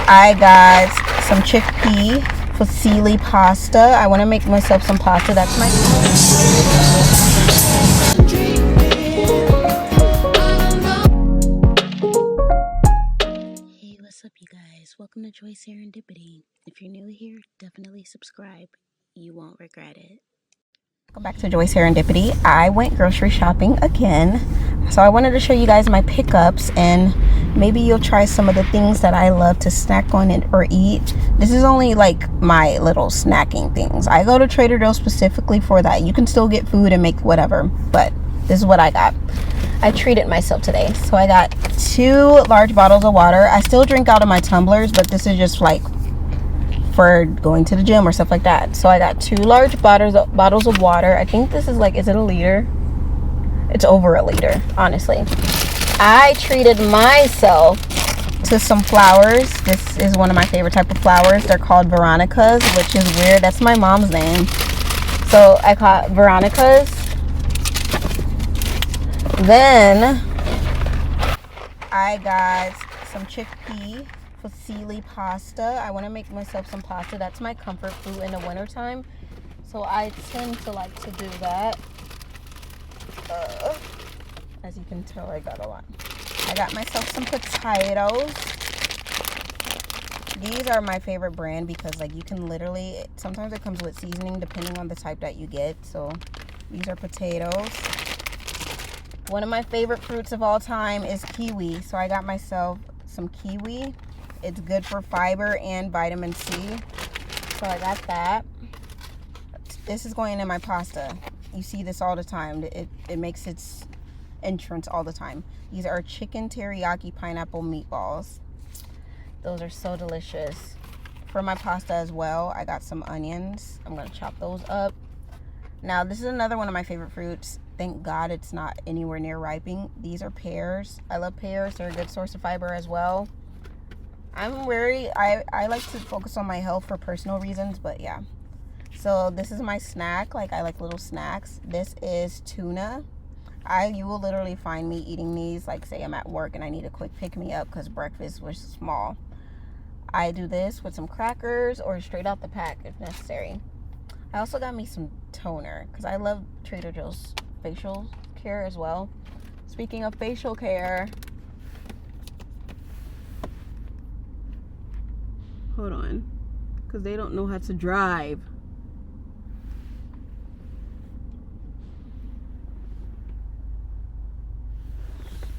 I got some chickpea fusilli pasta. I want to make myself some pasta. That's my Hey, what's up, you guys? Welcome to Joy Serendipity. If you're new here, definitely subscribe. You won't regret it. Welcome back to Joy Serendipity. I went grocery shopping again, so I wanted to show you guys my pickups, and maybe you'll try some of the things that I love to snack on or eat. This is only like my little snacking things. I go to Trader Joe's specifically for that. You can still get food and make whatever, but this is what I got. I treated myself today. So I got 2 large bottles of water. I still drink out of my tumblers, but this is just like for going to the gym or stuff like that. So I got 2 large bottles of water. I think this is like, is it a liter? It's over a liter, honestly. I treated myself to some flowers. This is one of my favorite type of flowers. They're called Veronicas, which is weird. That's my mom's name. So I caught Veronicas. Then I got some chickpea fusilli pasta. I want to make myself some pasta. That's my comfort food in the wintertime. So I tend to like to do that. As you can tell, I got a lot. I got myself some potatoes. These are my favorite brand because like you can literally, sometimes it comes with seasoning depending on the type that you get. So these are potatoes. One of my favorite fruits of all time is kiwi. So I got myself some kiwi. It's good for fiber and vitamin C. So I got that. This is going in my pasta. You see this all the time. It makes its entrance all the time. These are chicken teriyaki pineapple meatballs. Those are so delicious. For my pasta as well, I got some onions. I'm going to chop those up. Now, this is another one of my favorite fruits. Thank God it's not anywhere near ripening. These are pears. I love pears. They're a good source of fiber as well. I like to focus on my health for personal reasons, but yeah. So this is my snack. Like, I like little snacks. This is tuna. You will literally find me eating these, like say I'm at work and I need a quick pick me up because breakfast was small. I do this with some crackers or straight out the pack if necessary. I also got me some toner because I love Trader Joe's facial care as well. Speaking of facial care, hold on, because they don't know how to drive.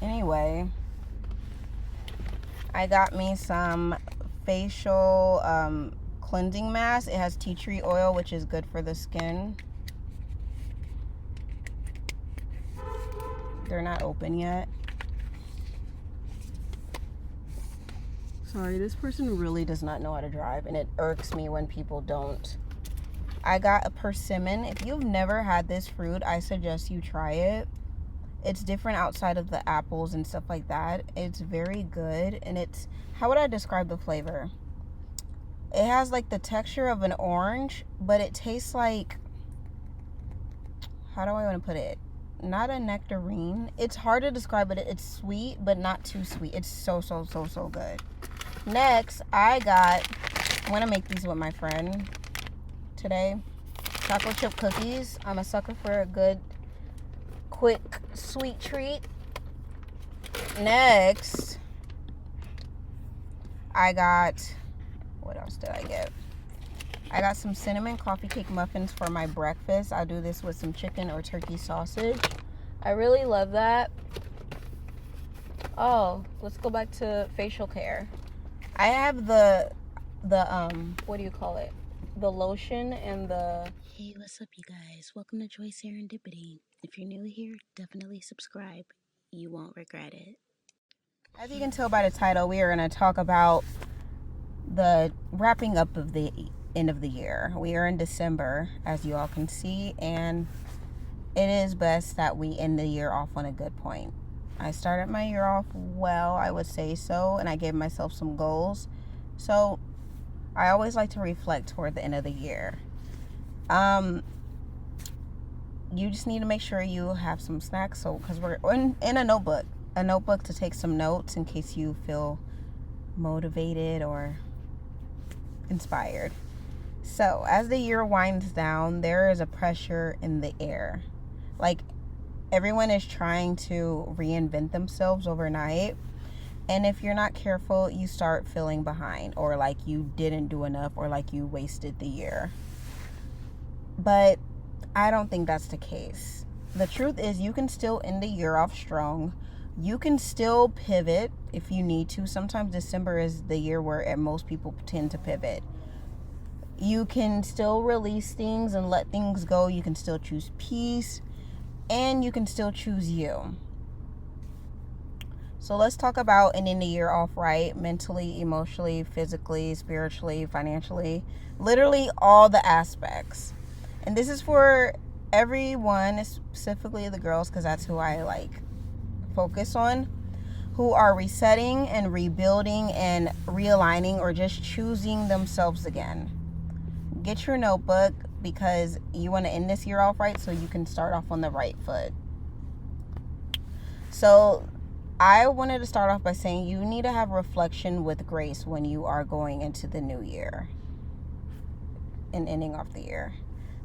Anyway, I got me some facial cleansing mask. It has tea tree oil, which is good for the skin. They're not open yet. Sorry, this person really does not know how to drive, and it irks me when people don't. I got a persimmon. If you've never had this fruit, I suggest you try it. It's different outside of the apples and stuff like that. It's very good, and it's, how would I describe the flavor? It has like the texture of an orange, but it tastes like, how do I want to put it? Not a nectarine. It's hard to describe, but it's sweet, but not too sweet. It's so good. Next, I want to make these with my friend today. Chocolate chip cookies. I'm a sucker for a good, quick, sweet treat. Next, I got, what else did I get? I got some cinnamon coffee cake muffins for my breakfast. I'll do this with some chicken or turkey sausage. I really love that. Oh, let's go back to facial care. I have the what do you call it? The lotion and the... Hey, what's up, you guys? Welcome to Joy Serendipity. If you're new here, definitely subscribe. You won't regret it. As you can tell by the title, we are going to talk about the wrapping up of the end of the year. We are in December, as you all can see, and it is best that we end the year off on a good point. I started my year off well, I would say so, and I gave myself some goals. So I always like to reflect toward the end of the year. You just need to make sure you have some snacks, so because we're in a notebook to take some notes in case you feel motivated or inspired. So, as the year winds down, there is a pressure in the air. Like, everyone is trying to reinvent themselves overnight. And if you're not careful, you start feeling behind, or like you didn't do enough, or like you wasted the year. But I don't think that's the case. The truth is, you can still end the year off strong. You can still pivot if you need to. Sometimes December is the year where most people tend to pivot. You can still release things and let things go. You can still choose peace, and you can still choose you. So let's talk about ending the year off right, mentally, emotionally, physically, spiritually, financially, literally all the aspects. And this is for everyone, specifically the girls, because that's who I focus on, who are resetting and rebuilding and realigning, or just choosing themselves again. Get your notebook, because you want to end this year off right so you can start off on the right foot. So I wanted to start off by saying you need to have reflection with grace when you are going into the new year and ending off the year.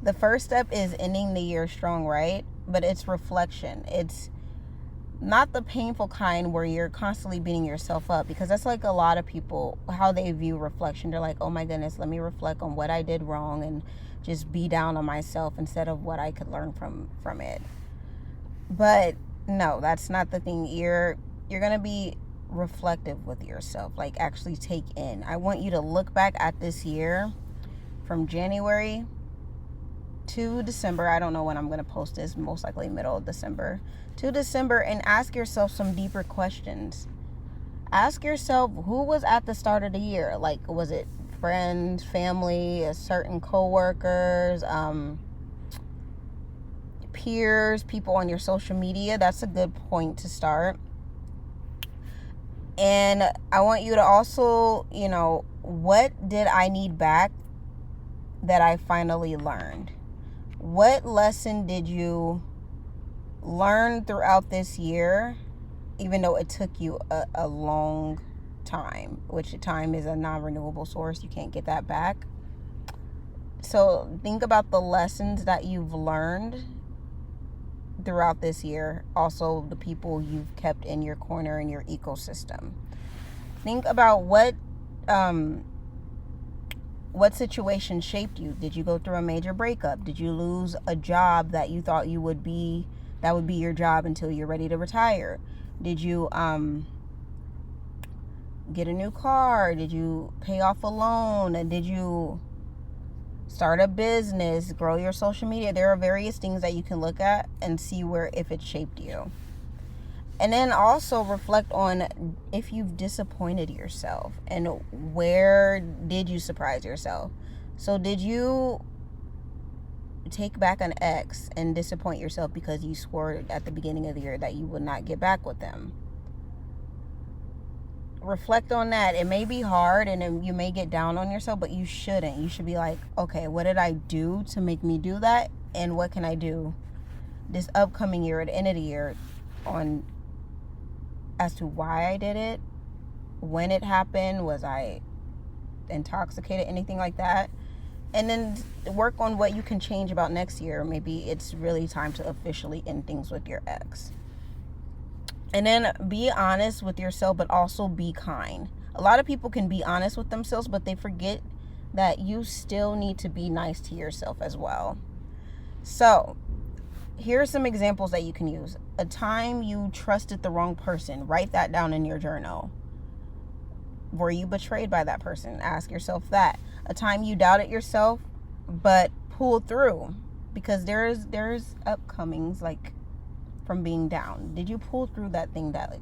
The first step is ending the year strong, right? But it's reflection. It's not the painful kind where you're constantly beating yourself up, because that's like a lot of people, how they view reflection. They're like, oh my goodness, let me reflect on what I did wrong and just be down on myself instead of what I could learn from it. But no, that's not the thing. You're going to be reflective with yourself, like actually take in. I want you to look back at this year from January to December. I don't know when I'm going to post this, most likely middle of December to December, and ask yourself some deeper questions. Ask yourself, who was at the start of the year? Like, was it friends, family, certain coworkers, peers, people on your social media? That's a good point to start. And I want you to also, what did I need back that I finally learned? What lesson did you learn throughout this year, even though it took you a long time, which time is a non-renewable source. You can't get that back. So think about the lessons that you've learned throughout this year. Also, the people you've kept in your corner in your ecosystem. Think about what situation shaped you. Did you go through a major breakup? Did you lose a job that you thought would be your job until you're ready to retire? Did you get a new car? Did you pay off a loan? And did you start a business, grow your social media? There are various things that you can look at and see if it shaped you. And then also reflect on if you've disappointed yourself, and where did you surprise yourself? So did you take back an ex and disappoint yourself because you swore at the beginning of the year that you would not get back with them? Reflect on that. It may be hard and you may get down on yourself, but you shouldn't. You should be like, okay, what did I do to make me do that? And what can I do this upcoming year, at the end of the year, as to why I did it, when it happened, was I intoxicated, anything like that? And then work on what you can change about next year. Maybe it's really time to officially end things with your ex. And then be honest with yourself, but also be kind. A lot of people can be honest with themselves, but they forget that you still need to be nice to yourself as well. So here are some examples that you can use. A time you trusted the wrong person. Write that down in your journal. Were you betrayed by that person? Ask yourself that. A time you doubted yourself, but pulled through. Because there's upcomings, like, from being down. Did you pull through that thing that,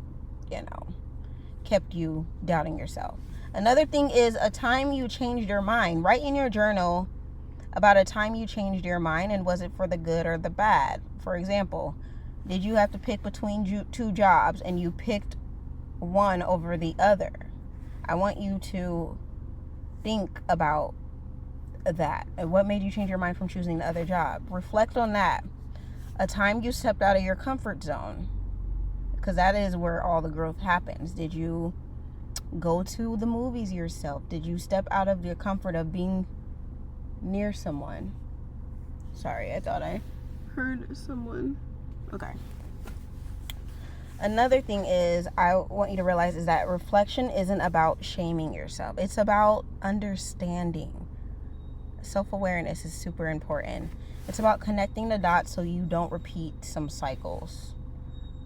kept you doubting yourself? Another thing is a time you changed your mind. Write in your journal about a time you changed your mind, and was it for the good or the bad? For example, did you have to pick between two jobs and you picked one over the other? I want you to think about that. And what made you change your mind from choosing the other job? Reflect on that. A time you stepped out of your comfort zone, because that is where all the growth happens. Did you Go to the movies yourself. Did you step out of your comfort of being near someone? Sorry, I thought I heard someone. Okay. Another thing is, I want you to realize is that reflection isn't about shaming yourself. It's about understanding. Self-awareness is super important. It's about connecting the dots so you don't repeat some cycles.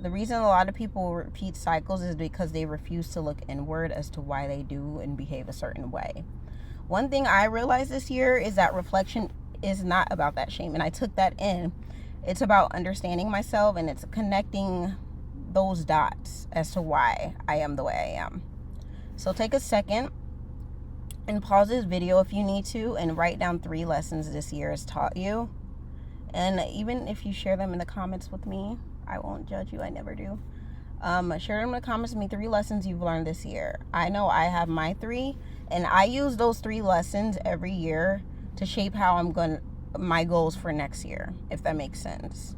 The reason a lot of people repeat cycles is because they refuse to look inward as to why they do and behave a certain way. One thing I realized this year is that reflection is not about that shame, and I took that in. It's about understanding myself, and it's connecting those dots as to why I am the way I am. So take a second and pause this video if you need to and write down 3 lessons this year has taught you. And even if you share them in the comments with me, I won't judge you. I never do. Share them in the comments with me, 3 lessons you've learned this year. I know I have my 3, and I use those 3 lessons every year to shape how my goals for next year, if that makes sense.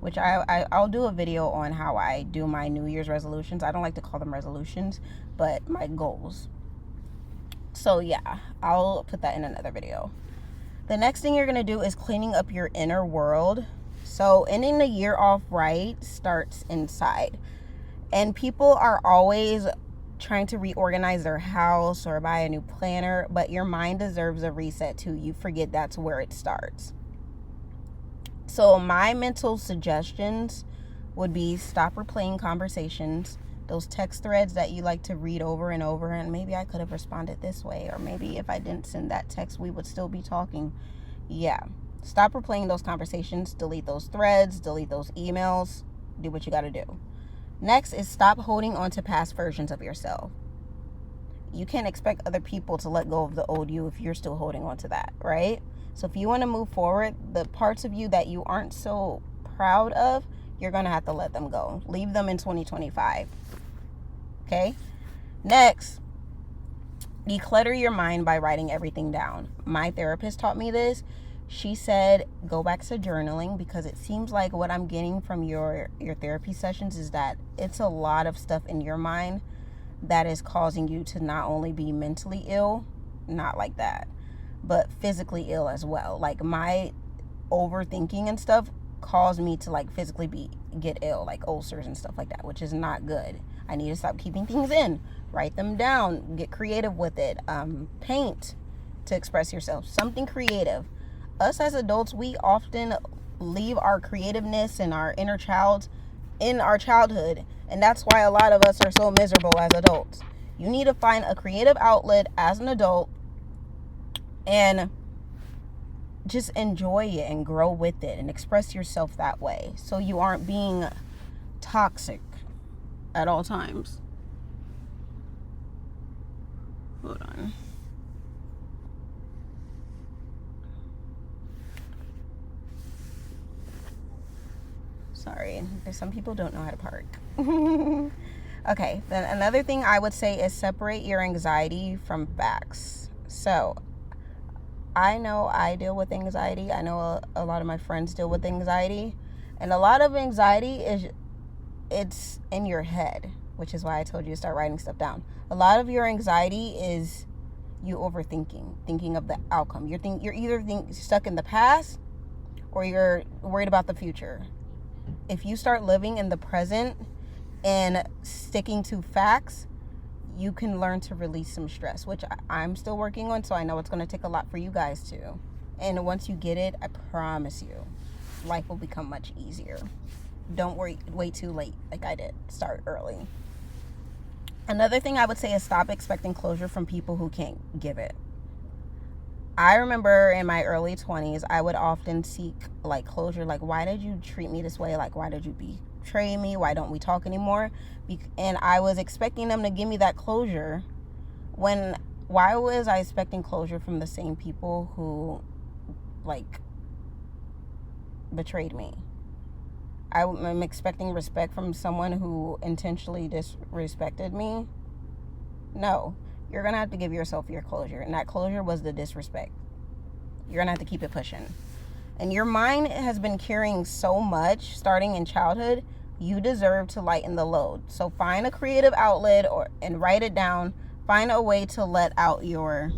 Which I'll do a video on how I do my New Year's resolutions. I don't like to call them resolutions, but my goals. So yeah, I'll put that in another video. The next thing you're going to do is cleaning up your inner world. So ending the year off right starts inside. And people are always trying to reorganize their house or buy a new planner, but your mind deserves a reset too. You forget that's where it starts. So my mental suggestions would be stop replaying conversations, those text threads that you like to read over and over, and maybe I could have responded this way, or maybe if I didn't send that text, we would still be talking. Yeah. Stop replaying those conversations, delete those threads, delete those emails, do what you got to do. Next is stop holding on to past versions of yourself. You can't expect other people to let go of the old you if you're still holding on to that, right? So if you want to move forward, the parts of you that you aren't so proud of, you're going to have to let them go. Leave them in 2025. Okay? Next, declutter your mind by writing everything down. My therapist taught me this. She said, go back to journaling, because it seems like what I'm getting from your therapy sessions is that it's a lot of stuff in your mind that is causing you to not only be mentally ill, not like that, but physically ill as well. Like my overthinking and stuff caused me to like physically get ill, like ulcers and stuff like that, which is not good. I need to stop keeping things in, write them down, get creative with it, paint to express yourself, something creative. Us as adults, we often leave our creativeness and our inner child in our childhood, and that's why a lot of us are so miserable as adults. You need to find a creative outlet as an adult and just enjoy it and grow with it and express yourself that way, so you aren't being toxic at all times. Hold on. Sorry, there's some people don't know how to park. Okay, then another thing I would say is separate your anxiety from facts. So I know I deal with anxiety. I know a lot of my friends deal with anxiety, and a lot of anxiety it's in your head, which is why I told you to start writing stuff down. A lot of your anxiety is you overthinking, thinking of the outcome. You're either stuck in the past or you're worried about the future. If you start living in the present and sticking to facts, you can learn to release some stress, which I'm still working on, so I know it's going to take a lot for you guys too. And once you get it, I promise you, life will become much easier. Don't wait too late like I did. Start early. Another thing I would say is stop expecting closure from people who can't give it. I remember in my early 20s, I would often seek like closure, like, why did you treat me this way? Like, why did you betray me? Why don't we talk anymore? And I was expecting them to give me that closure why was I expecting closure from the same people who like betrayed me? I'm expecting respect from someone who intentionally disrespected me. No. You're going to have to give yourself your closure. And that closure was the disrespect. You're going to have to keep it pushing. And your mind has been carrying so much starting in childhood You deserve to lighten the load. So find a creative outlet and write it down. Find a way to let out your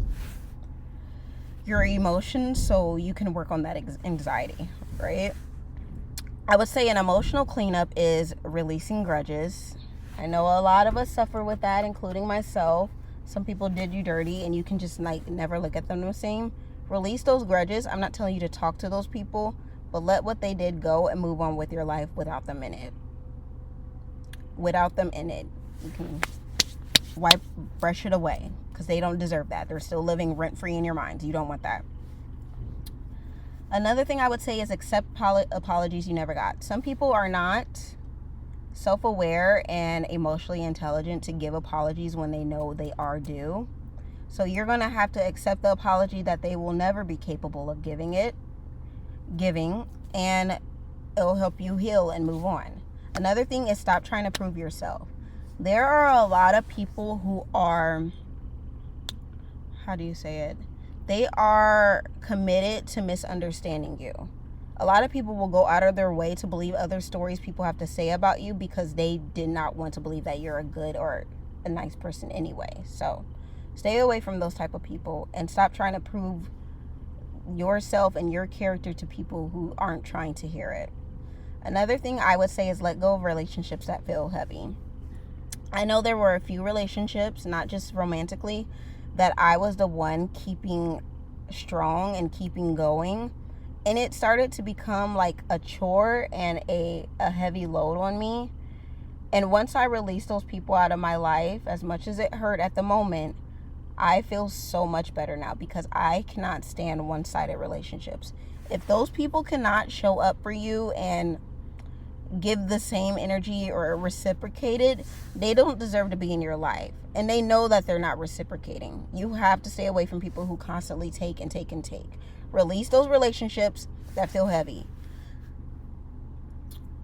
emotions so you can work on that anxiety, right? I would say an emotional cleanup is releasing grudges. I know a lot of us suffer with that, including myself. Some people did you dirty and you can just like never look at them the same. Release those grudges. I'm not telling you to talk to those people, but let what they did go and move on with your life without them in it. Without them in it. You can brush it away because they don't deserve that. They're still living rent-free in your mind. You don't want that. Another thing I would say is accept apologies you never got. Some people are not self-aware and emotionally intelligent to give apologies when they know they are due. So you're going to have to accept the apology that they will never be capable of giving, and it'll help you heal and move on. Another thing is stop trying to prove yourself. There are a lot of people who are, they are committed to misunderstanding you. A lot of people will go out of their way to believe other stories people have to say about you because they did not want to believe that you're a good or a nice person anyway. So stay away from those type of people and stop trying to prove yourself and your character to people who aren't trying to hear it. Another thing I would say is let go of relationships that feel heavy. I know there were a few relationships, not just romantically, that I was the one keeping strong and keeping going. And it started to become like a chore and a heavy load on me. And once I released those people out of my life, as much as it hurt at the moment, I feel so much better now because I cannot stand one-sided relationships. If those people cannot show up for you and give the same energy or reciprocate it, they don't deserve to be in your life. And they know that they're not reciprocating. You have to stay away from people who constantly take and take and take. Release those relationships that feel heavy.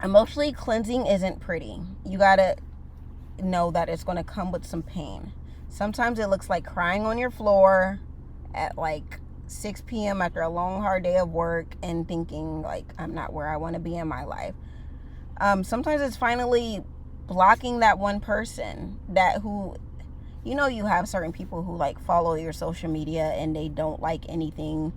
Emotionally cleansing isn't pretty. You gotta know that it's gonna come with some pain. Sometimes it looks like crying on your floor at like 6 p.m. after a long, hard day of work and thinking like, I'm not where I want to be in my life. Sometimes it's finally blocking that one person you have certain people who like follow your social media and they don't like anything,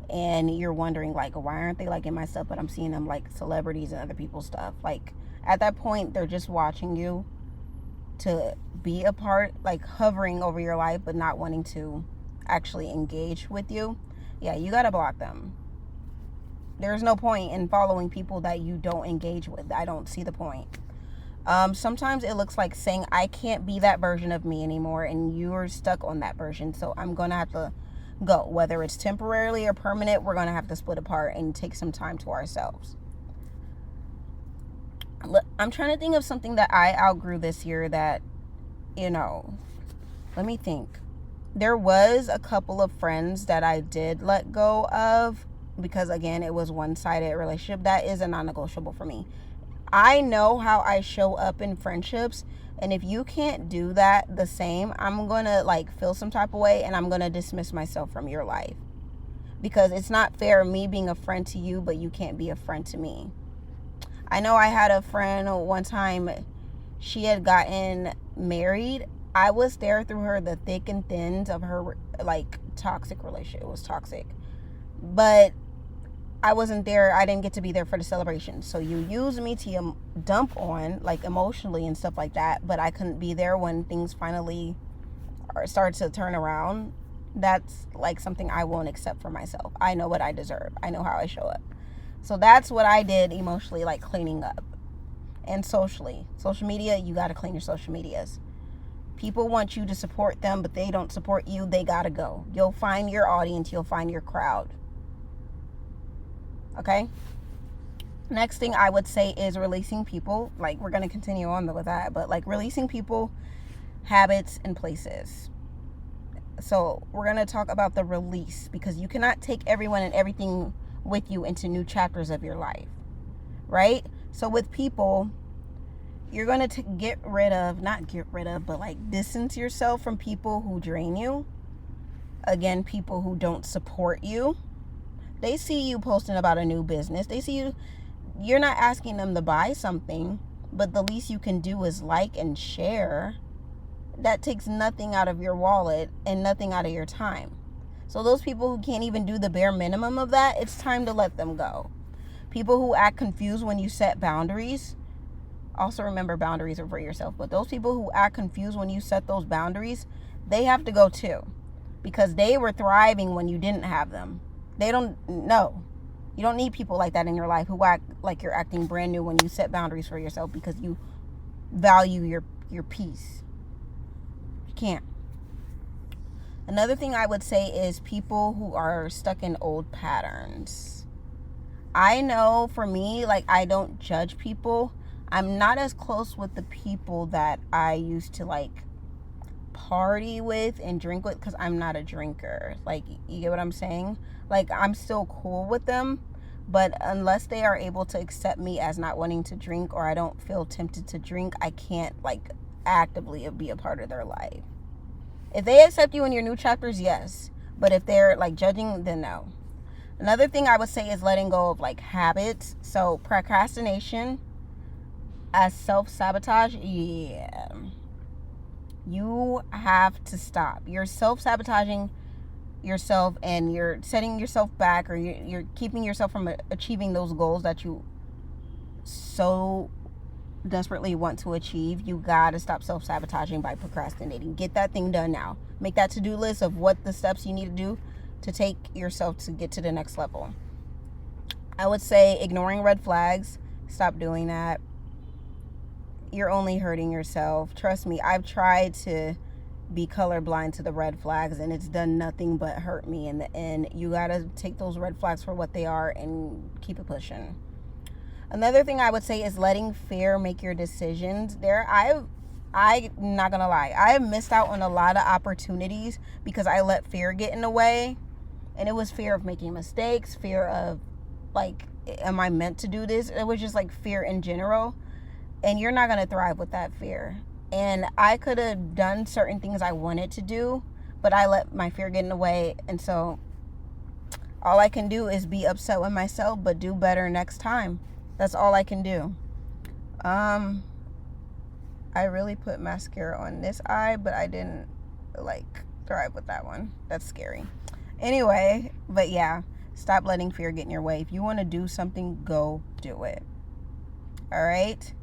and you're wondering like, why aren't they liking my stuff, but I'm seeing them like celebrities and other people's stuff. Like at that point, they're just watching you to be a part, like hovering over your life, but not wanting to actually engage with you. Yeah, you gotta block them. There's no point in following people that you don't engage with. I don't see the point. Sometimes it looks like saying, I can't be that version of me anymore, and you're stuck on that version, so I'm gonna have to go. Whether it's temporarily or permanent, we're gonna have to split apart and take some time to ourselves. I'm trying to think of something that I outgrew this year that, let me think. There was a couple of friends that I did let go of because, again, it was one-sided relationship. That is a non-negotiable for me. I know how I show up in friendships, and if you can't do that the same, I'm going to like feel some type of way, and I'm going to dismiss myself from your life because it's not fair me being a friend to you, but you can't be a friend to me. I know I had a friend one time, she had gotten married. I was there through her, the thick and thins of her like toxic relationship. It was toxic. But I wasn't there. I didn't get to be there for the celebration. So you used me to dump on, like emotionally and stuff like that. But I couldn't be there when things finally started to turn around. That's like something I won't accept for myself. I know what I deserve. I know how I show up. So that's what I did emotionally, like cleaning up. And socially. Social media, you got to clean your social medias. People want you to support them, but they don't support you. They got to go. You'll find your audience. You'll find your crowd. Okay? Next thing I would say is releasing people. Like, we're going to continue on with that. But, like, releasing people, habits, and places. So, we're going to talk about the release. Because you cannot take everyone and everything with you into new chapters of your life. Right? So, with people, you're going to but like distance yourself from people who drain you. Again, people who don't support you. They see you posting about a new business. They see you're not asking them to buy something, but the least you can do is like and share. That takes nothing out of your wallet and nothing out of your time. So those people who can't even do the bare minimum of that, it's time to let them go. People who act confused when you set boundaries, also remember boundaries are for yourself, but those people who act confused when you set those boundaries, they have to go too, because they were thriving when you didn't have them. They don't know. You don't need people like that in your life who act like you're acting brand new when you set boundaries for yourself because you value your peace. You can't. Another thing I would say is people who are stuck in old patterns. I know for me, like, I don't judge people. I'm not as close with the people that I used to like party with and drink with because I'm not a drinker. Like, you get what I'm saying? Like, I'm still cool with them, but unless they are able to accept me as not wanting to drink, or I don't feel tempted to drink, I can't like actively be a part of their life. If they accept you in your new chapters, yes, but if they're like judging, then no. Another thing I would say is letting go of like habits. So procrastination as self-sabotage, yeah, you have to stop. You're self-sabotaging yourself, and you're setting yourself back, or you're keeping yourself from achieving those goals that you so desperately want to achieve. You gotta stop self-sabotaging by procrastinating. Get that thing done now. Make that to-do list of what the steps you need to do to take yourself to get to the next level. I would say ignoring red flags. Stop doing that. You're only hurting yourself. Trust me, I've tried to be colorblind to the red flags, and it's done nothing but hurt me in the end. You gotta take those red flags for what they are and keep it pushing. Another thing I would say is letting fear make your decisions. I'm not gonna lie, I have missed out on a lot of opportunities because I let fear get in the way. And it was fear of making mistakes, fear of like, am I meant to do this? It was just like fear in general. And you're not gonna thrive with that fear. And I could have done certain things I wanted to do, but I let my fear get in the way. And so all I can do is be upset with myself, but do better next time. That's all I can do. I really put mascara on this eye, but I didn't like thrive with that one. That's scary. Anyway, but yeah, stop letting fear get in your way. If you want to do something, go do it. All right?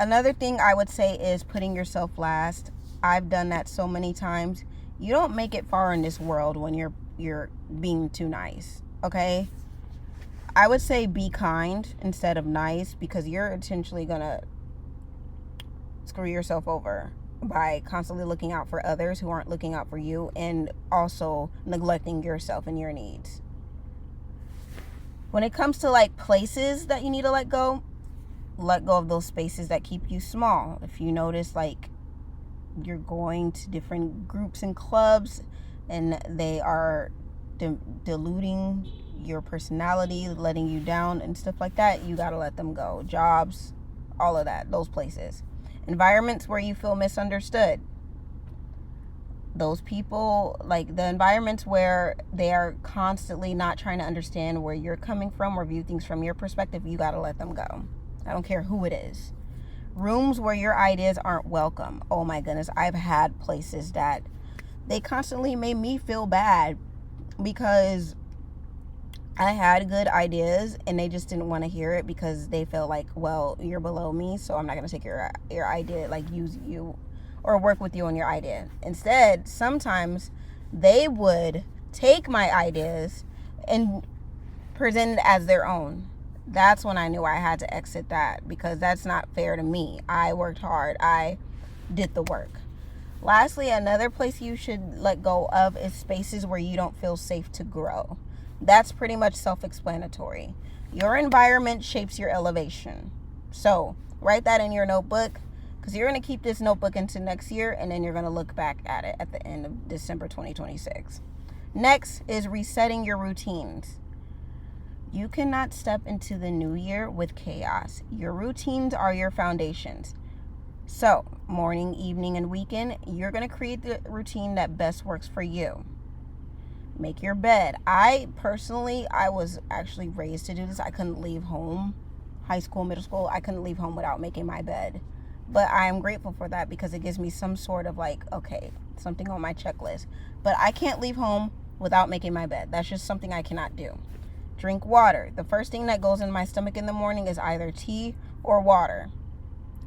Another thing I would say is putting yourself last. I've done that so many times. You don't make it far in this world when you're being too nice, okay? I would say be kind instead of nice, because you're intentionally gonna screw yourself over by constantly looking out for others who aren't looking out for you, and also neglecting yourself and your needs. When it comes to like places that you need to let go of those spaces that keep you small. If you notice like you're going to different groups and clubs and they are diluting your personality, letting you down and stuff like that, you gotta let them go. Jobs, all of that, those places. Environments where you feel misunderstood. Those people, like the environments where they are constantly not trying to understand where you're coming from or view things from your perspective, you gotta let them go. I don't care who it is. Rooms where your ideas aren't welcome. Oh my goodness, I've had places that they constantly made me feel bad because I had good ideas and they just didn't want to hear it because they felt like, well, you're below me, so I'm not going to take your idea, like use you or work with you on your idea. Instead, sometimes they would take my ideas and present it as their own. That's when I knew I had to exit that, because that's not fair to me. I worked hard. I did the work. Lastly, another place you should let go of is spaces where you don't feel safe to grow. That's pretty much self-explanatory. Your environment shapes your elevation. So write that in your notebook, because you're going to keep this notebook into next year, and then you're going to look back at it at the end of December 2026. Next is resetting your routines. You cannot step into the new year with chaos. Your routines are your foundations. So, morning, evening, and weekend, you're going to create the routine that best works for you. Make your bed. I was actually raised to do this. I couldn't leave home high school, middle school, I couldn't leave home without making my bed. But I am grateful for that because it gives me some sort of like, okay, something on my checklist. But I can't leave home without making my bed. That's just something I cannot do. Drink water. The first thing that goes in my stomach in the morning is either tea or water.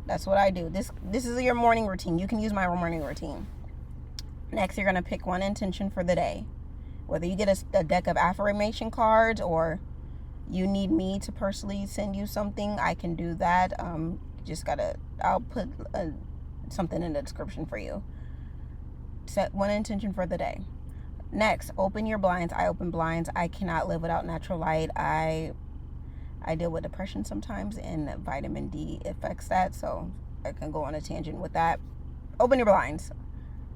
That's what I do. This is your morning routine. You can use my morning routine. Next, you're going to pick one intention for the day. Whether you get a deck of affirmation cards or you need me to personally send you something, I can do that. I'll put something in the description for you. Set one intention for the day. Next, open your blinds. I open blinds. I cannot live without natural light. I deal with depression sometimes, and vitamin D affects that, so I can go on a tangent with that. Open your blinds.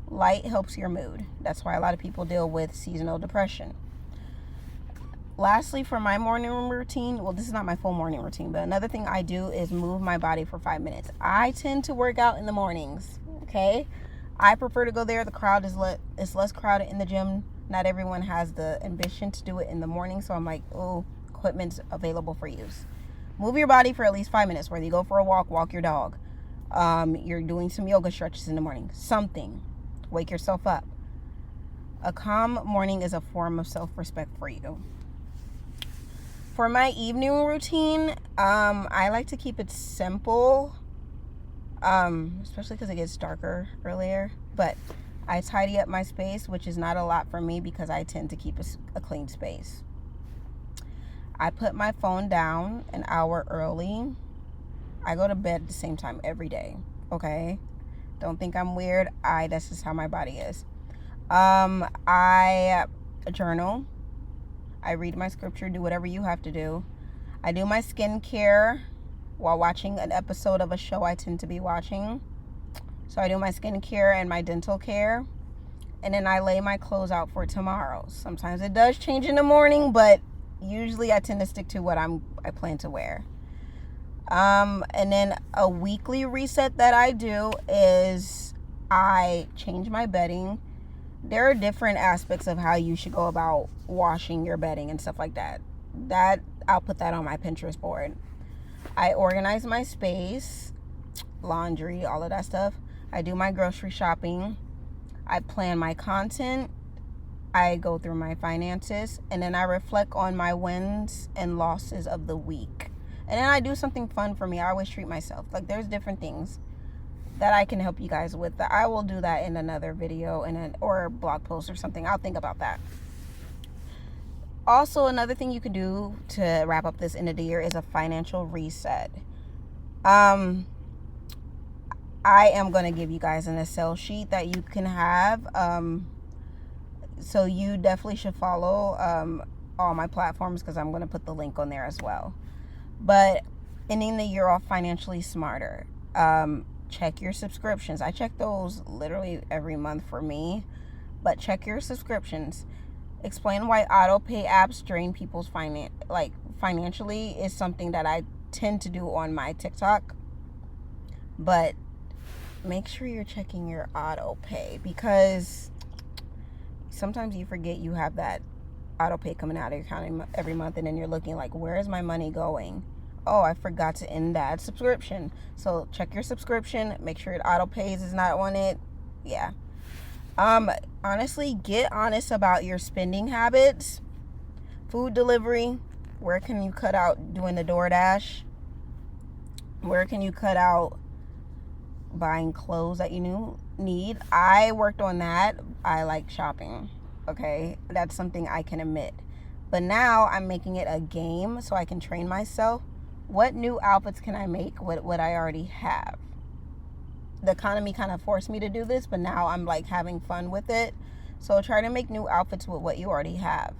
Light helps your mood. That's why a lot of people deal with seasonal depression. Lastly, for my morning routine, well, this is not my full morning routine, but another thing I do is move my body for 5 minutes. I tend to work out in the mornings, okay? I prefer to go there. The crowd is less crowded in the gym. Not everyone has the ambition to do it in the morning, so I'm like, oh, equipment's available for use. Move your body for at least 5 minutes, whether you go for a walk your dog. You're doing some yoga stretches in the morning. Something. Wake yourself up. A calm morning is a form of self-respect for you. For my evening routine, I like to keep it simple, especially because it gets darker earlier. But I tidy up my space, which is not a lot for me because I tend to keep a clean space. I put my phone down an hour early. I go to bed at the same time every day, okay? Don't think I'm weird. That's just how my body is. I journal. I read my scripture, do whatever you have to do. I do my skincare while watching an episode of a show I tend to be watching. So I do my skincare and my dental care. And then I lay my clothes out for tomorrow. Sometimes it does change in the morning, but usually I tend to stick to what I plan to wear. And then a weekly reset that I do is I change my bedding. There are different aspects of how you should go about washing your bedding and stuff like that. I'll put that on my Pinterest board. I organize my space, laundry, all of that stuff. I do my grocery shopping. I plan my content. I go through my finances, and then I reflect on my wins and losses of the week. And then I do something fun for me. I always treat myself. Like, there's different things that I can help you guys with. I will do that in another video or a blog post or something. I'll think about that. Also, another thing you can do to wrap up this end of the year is a financial reset. I am going to give you guys an Excel sheet that you can have. So you definitely should follow all my platforms because I'm going to put the link on there as well. But ending the year off financially smarter. Check your subscriptions. I check those literally every month for me. But check your subscriptions. Explain why auto pay apps drain people's financially is something that I tend to do on my TikTok. But make sure you're checking your auto pay because sometimes you forget you have that auto pay coming out of your account every month, and then you're looking like, where is my money going? Oh, I forgot to end that subscription. So check your subscription, make sure it auto pays is not on it. Yeah. Honestly, get honest about your spending habits. Food delivery, where can you cut out doing the DoorDash? Where can you cut out buying clothes that you need? I worked on that. I like shopping. Okay, that's something I can admit. But now I'm making it a game so I can train myself. What new outfits can I make with what I already have? The economy kind of forced me to do this, but now I'm like having fun with it. So try to make new outfits with what you already have.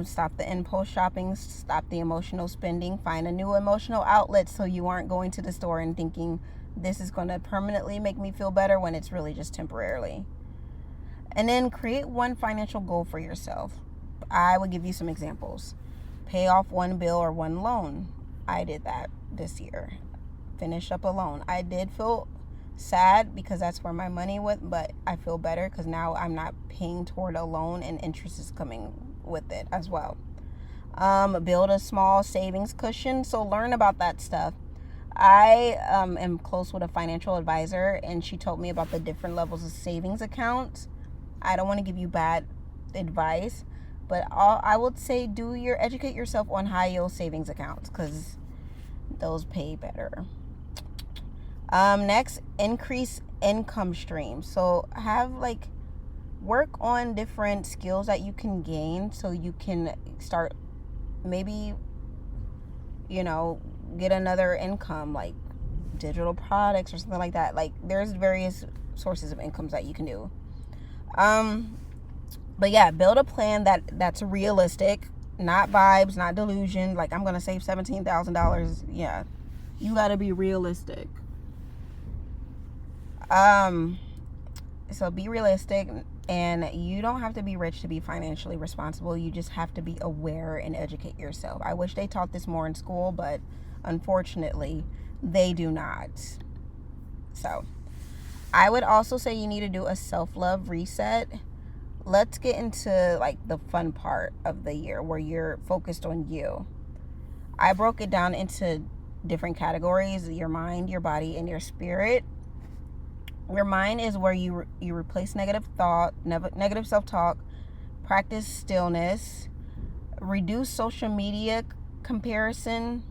Stop the impulse shopping, stop the emotional spending, find a new emotional outlet so you aren't going to the store and thinking this is going to permanently make me feel better when it's really just temporarily. And then create one financial goal for yourself. I will give you some examples. Pay off one bill or one loan. I did that this year. Finish up a loan. I did feel sad because that's where my money went, but I feel better because now I'm not paying toward a loan and interest is coming with it as well. Build a small savings cushion. So learn about that stuff. I am close with a financial advisor, and she told me about the different levels of savings accounts. I don't want to give you bad advice, but I would say educate yourself on high yield savings accounts, because those pay better. Next, increase income streams. So work on different skills that you can gain, so you can start maybe, get another income, like digital products or something like that. Like, there's various sources of incomes that you can do. But yeah, build a plan that's realistic, not vibes, not delusion. Like, I'm gonna save $17,000. Yeah, you gotta be realistic. So be realistic, and you don't have to be rich to be financially responsible. You just have to be aware and educate yourself. I wish they taught this more in school, but unfortunately they do not. So I would also say you need to do a self-love reset. Let's get into like the fun part of the year where you're focused on you. I broke it down into different categories: your mind, your body, and your spirit. Your mind is where you replace negative thought, negative self-talk, practice stillness, reduce social media comparison.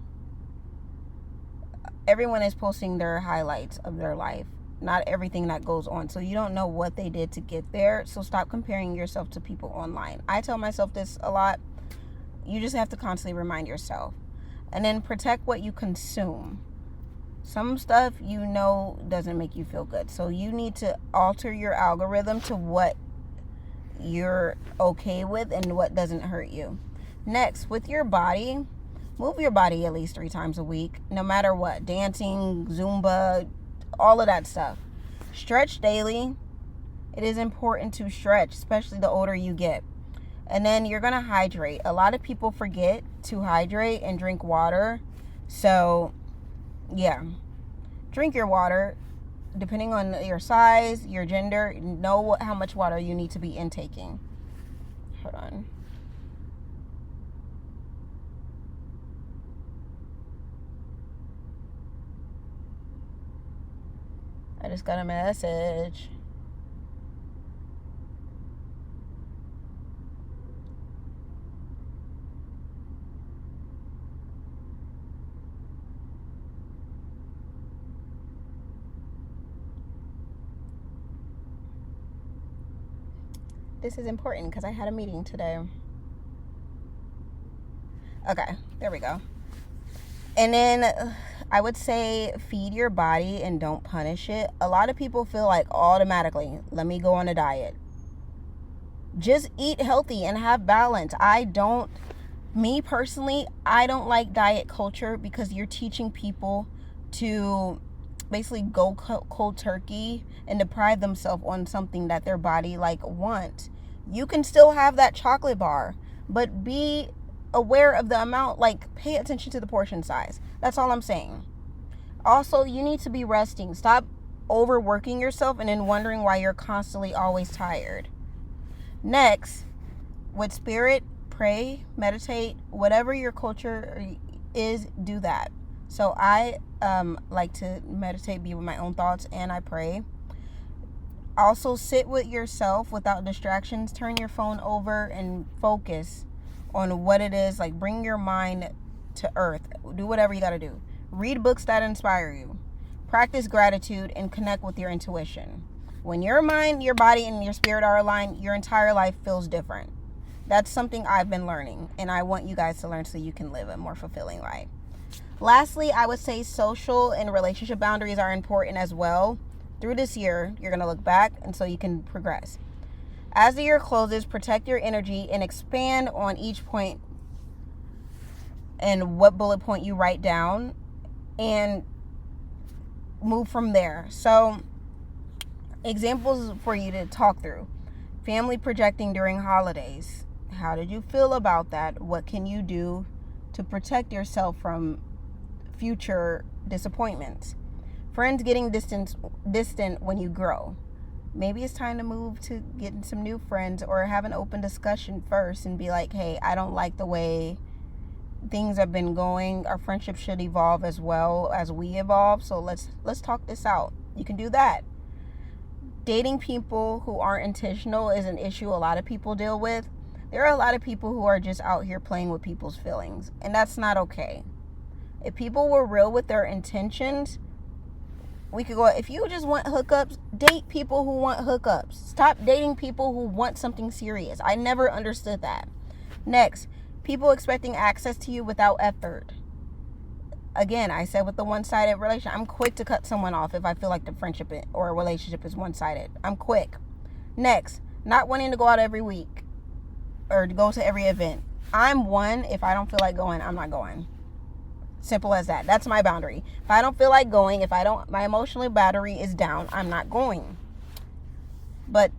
Everyone is posting their highlights of their life, not everything that goes on. So you don't know what they did to get there. So stop comparing yourself to people online. I tell myself this a lot. You just have to constantly remind yourself. And then protect what you consume. Some stuff doesn't make you feel good. So you need to alter your algorithm to what you're okay with and what doesn't hurt you. Next, with your body, move your body at least 3 times a week, no matter what. Dancing, Zumba, all of that stuff. Stretch daily. It is important to stretch, especially the older you get. And then you're going to hydrate. A lot of people forget to hydrate and drink water. So yeah, drink your water. Depending on your size, your gender, know how much water you need to be intaking. Hold on. I just got a message. This is important because I had a meeting today. Okay, there we go. And then I would say feed your body and don't punish it. A lot of people feel like automatically, let me go on a diet. Just eat healthy and have balance. Me personally, I don't like diet culture, because you're teaching people to basically go cold turkey and deprive themselves on something that their body wants. You can still have that chocolate bar, but be aware of the amount. Pay attention to the portion size. That's all I'm saying. Also, you need to be resting. Stop overworking yourself and then wondering why you're constantly always tired. Next, with spirit, pray, meditate, whatever your culture is, do that. So I like to meditate, be with my own thoughts, and I pray. Also, sit with yourself without distractions. Turn your phone over and focus on what it is. Bring your mind to earth. Do whatever you got to do. Read books that inspire you. Practice gratitude and connect with your intuition. When your mind, your body, and your spirit are aligned, your entire life feels different. That's something I've been learning, and I want you guys to learn so you can live a more fulfilling life. Lastly, I would say social and relationship boundaries are important as well. Through this year, you're going to look back, and so you can progress. As the year closes, protect your energy and expand on each point and what bullet point you write down, and move from there. So, examples for you to talk through. Family projecting during holidays. How did you feel about that? What can you do to protect yourself from future disappointments? Friends getting distant when you grow. Maybe it's time to move to getting some new friends, or have an open discussion first and be like, hey, I don't like the way things have been going. Our friendship should evolve as well as we evolve. So let's talk this out. You can do that. Dating people who aren't intentional is an issue a lot of people deal with. There are a lot of people who are just out here playing with people's feelings, and that's not okay. If people were real with their intentions, we could go, if you just want hookups, date people who want hookups. Stop dating people who want something serious. I never understood that. Next, people expecting access to you without effort. Again, I said with the one-sided relation, I'm quick to cut someone off if I feel like the friendship or a relationship is one-sided. I'm quick. Next, not wanting to go out every week or to go to every event. I'm one, if I don't feel like going, I'm not going. Simple as that. That's my boundary. If I don't feel like going, my emotional battery is down, I'm not going. But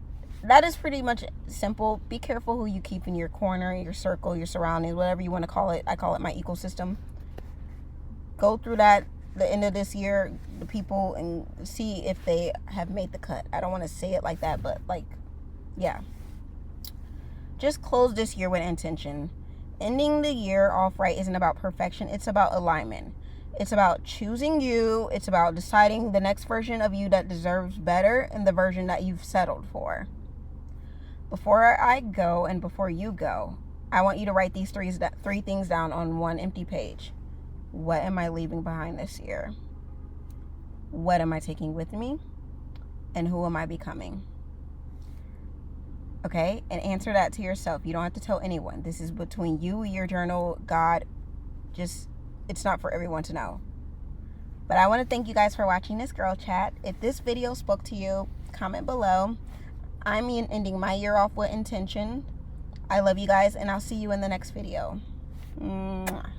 that is pretty much simple. Be careful who you keep in your corner, your circle, your surroundings, whatever you want to call it. I call it my ecosystem. Go through that the end of this year, the people, and see if they have made the cut. I don't want to say it like that, but like, yeah. Just close this year with intention. Ending the year off right isn't about perfection. It's about alignment. It's about choosing you. It's about deciding the next version of you that deserves better and the version that you've settled for. Before I go and before you go, I want you to write these three things down on one empty page. What am I leaving behind this year? What am I taking with me? And who am I becoming? Okay? And answer that to yourself. You don't have to tell anyone. This is between you, your journal, God. It's not for everyone to know. But I want to thank you guys for watching this girl chat. If this video spoke to you, comment below. I'm ending my year off with intention. I love you guys, and I'll see you in the next video. Mwah.